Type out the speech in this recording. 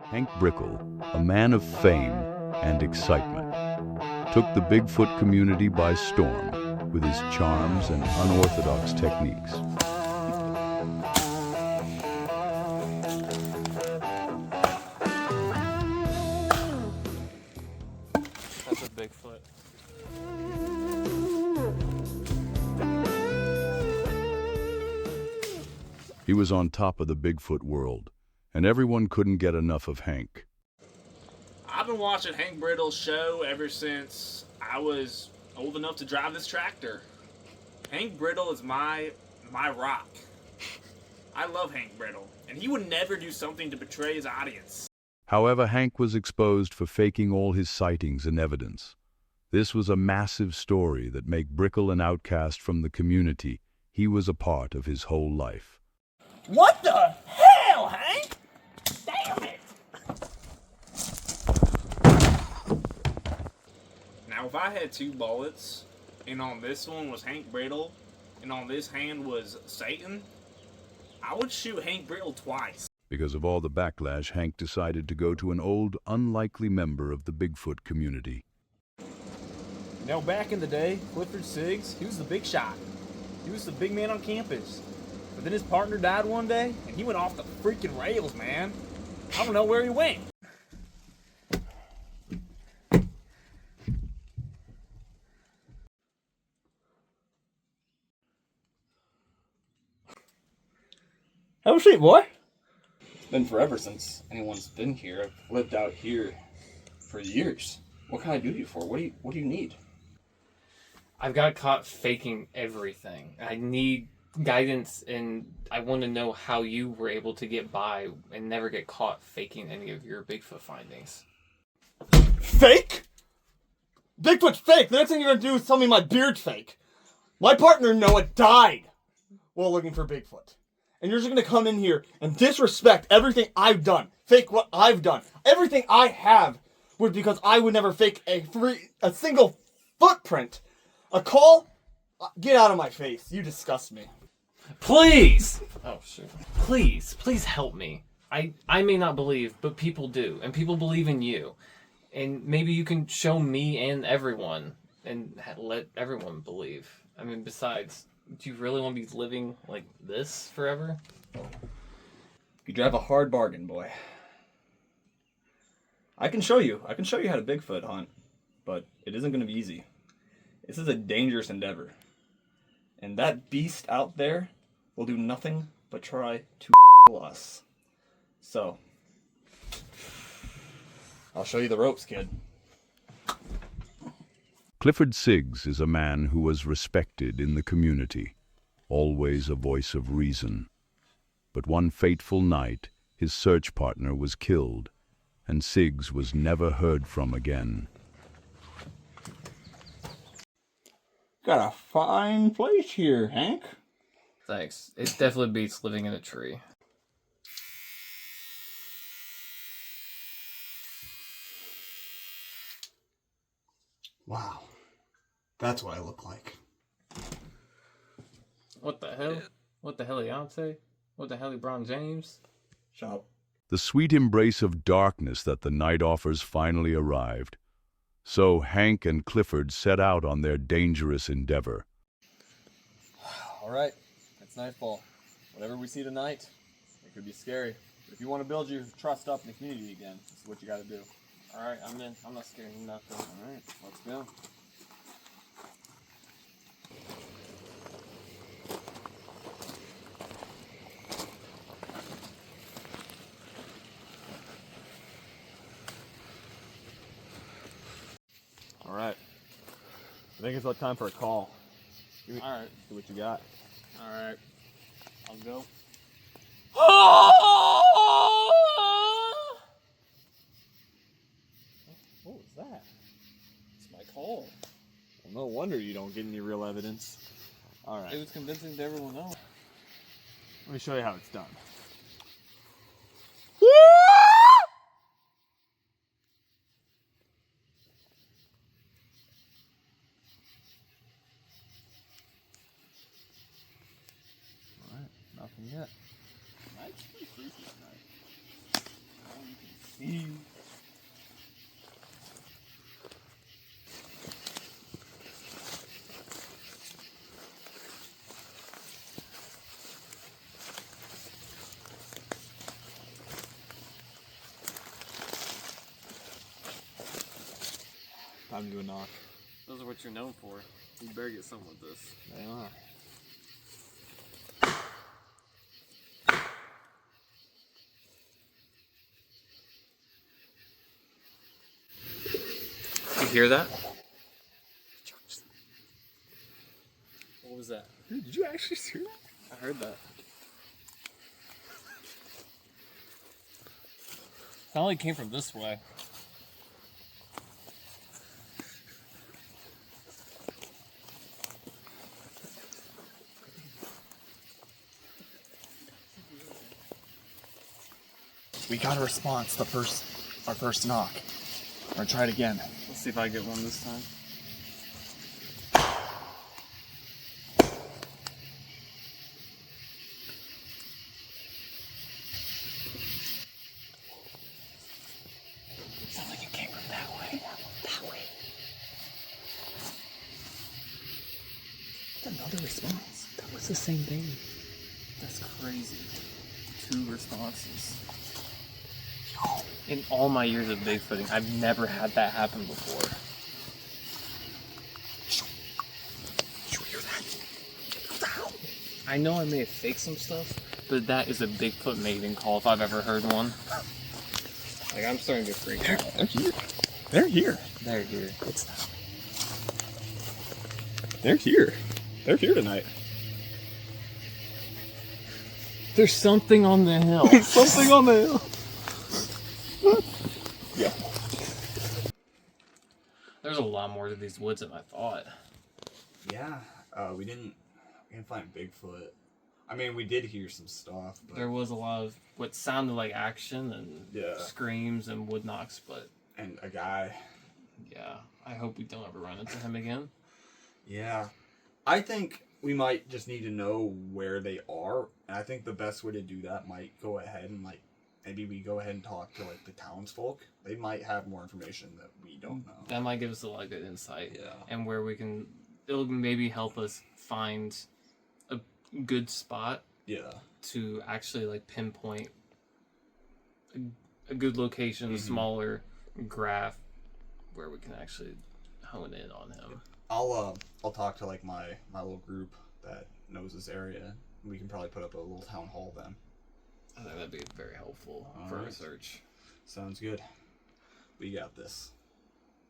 Hank Brickle, a man of fame and excitement, took the Bigfoot community by storm with his charms and unorthodox techniques. That's a Bigfoot. He was on top of the Bigfoot world, and everyone couldn't get enough of Hank. I've been watching Hank Brittle's show ever since I was old enough to drive this tractor. Hank Brittle is my rock. I love Hank Brittle, and he would never do something to betray his audience. However, Hank was exposed for faking all his sightings and evidence. This was a massive story that made Brickle an outcast from the community he was a part of his whole life. What the hell, Hank? Damn it! Now, if I had two bullets, and on this one was Hank Brittle, and on this hand was Satan, I would shoot Hank Brittle twice. Because of all the backlash, Hank decided to go to an old, unlikely member of the Bigfoot community. Now, back in the day, Clifford Ciggs, he was the big shot. He was the big man on campus. But then his partner died one day, and he went off the freaking rails, man. I don't know where he went. Have a seat, boy. It's been forever since anyone's been here. I've lived out here for years. What can I do you for? What do you need? I've got caught faking everything. I need guidance, and I want to know how you were able to get by and never get caught faking any of your Bigfoot findings. Fake? Bigfoot's fake. The next thing you're gonna do is tell me my beard's fake. My partner Noah died while looking for Bigfoot. And you're just gonna come in here and disrespect everything I've done. Fake what I've done. Everything I have was because I would never fake a single footprint. A call? Get out of my face. You disgust me. Please! Oh, shoot. Please help me. I may not believe, but people do. And people believe in you. And maybe you can show me and everyone and let everyone believe. I mean, besides, do you really want to be living like this forever? You drive a hard bargain, boy. I can show you how to Bigfoot hunt, but it isn't going to be easy. This is a dangerous endeavor. And that beast out there will do nothing but try to us. So, I'll show you the ropes, kid. Clifford Ciggs is a man who was respected in the community, always a voice of reason. But one fateful night, his search partner was killed, and Ciggs was never heard from again. Got a fine place here, Hank. Thanks. It definitely beats living in a tree. Wow. That's what I look like. What the hell? What the hell, Beyonce? What the hell, LeBron James? Shut up. The sweet embrace of darkness that the night offers finally arrived. So Hank and Clifford set out on their dangerous endeavor. All right, it's nightfall. Whatever we see tonight, it could be scary. But if you want to build your trust up in the community again, this is what you got to do. All right, I'm in. I'm not scared of nothing. All right, let's go. All right. I think it's about time for a call. All right. See what you got. All right. I'll go. What was that? It's my call. Well, no wonder you don't get any real evidence. All right. It was convincing to everyone else. Let me show you how it's done. All right, nothing yet. It's pretty freaky tonight. Time to do a knock. Those are what you're known for. You better get some with this. They are. You hear that? What was that? Dude, did you actually hear that? I heard that. It only came from this way. We got a response. Our first knock. We're gonna try it again. Let's see if I get one this time. Sounds like it came from that way. That way. That's another response. That was the same thing. That's crazy. 2 responses. In all my years of Bigfooting, I've never had that happen before. Did you hear that? I know I may have faked some stuff, but that is a Bigfoot mating call if I've ever heard one. Like, I'm starting to freak out. They're here. They're here. They're here. It's not. They're here. They're here tonight. There's something on the hill. Something on the hill. Yeah. There's a lot more to these woods than I thought. Yeah, we didn't find Bigfoot. I mean, we did hear some stuff, but There was a lot of what sounded like action and Yeah. screams and wood knocks, but and a guy. yeah, I hope we don't ever run into him again. Yeah, I think we might just need to know where they are, and I think the best way to do that might go ahead and maybe we go ahead and talk to the townsfolk. They might have more information that we don't know. That might give us a lot of good insight. Yeah. And where it'll maybe help us find a good spot Yeah. to actually pinpoint a good location, smaller graph where we can actually hone in on him. I'll talk to my little group that knows this area. We can probably put up a little town hall then. I think that'd be very helpful for Alright. research. Sounds good. We got this.